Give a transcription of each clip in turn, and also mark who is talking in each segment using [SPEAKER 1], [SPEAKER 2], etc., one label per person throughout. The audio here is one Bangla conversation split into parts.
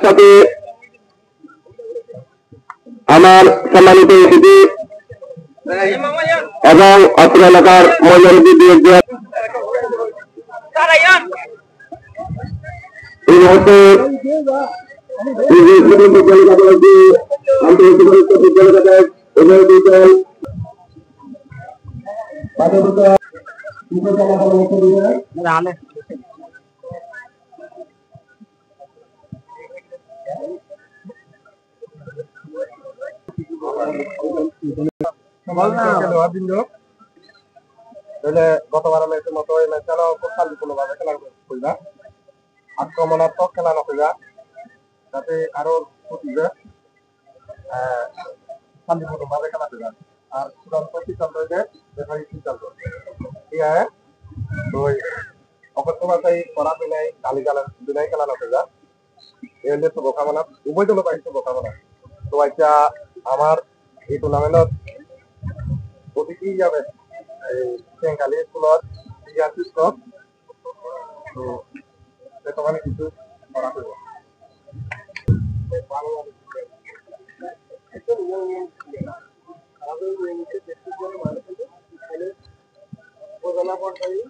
[SPEAKER 1] সাথে আমার সম্মানিত অতিথি এবং অত্র এলাকার মহিলারী এই মুহূর্তে গতবার ম্যাচের মতো এই ম্যাচটাও খুব শান্তিপূর্ণভাবে খেলা হইবা আক্রমণাত্মক খেলা নকইবা যাতে কারোর ক্ষতিবে শান্তিপূর্ণভাবে খেলা হইবা আর চূড়ান্ত সিদ্ধান্ত হইবে রেফারি সিদ্ধান্ত ঠিক আছে তো অকথ্য ভাষায় করা বিনাই গালি গালার বিনাই খেলা নকইবা এই হলে শুভকামনা উভয় দল পাই শুভকামনা তো আচ্ছা আমার এই টুর্নামেন্টত অতিথি যাবে এই চেঙ্গালি স্কুলত শিক্ষক তো তোমার কিছু করা হইব উপজেলা পর্যায়ে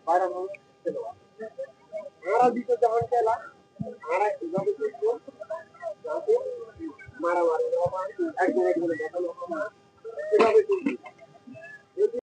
[SPEAKER 1] বাইরে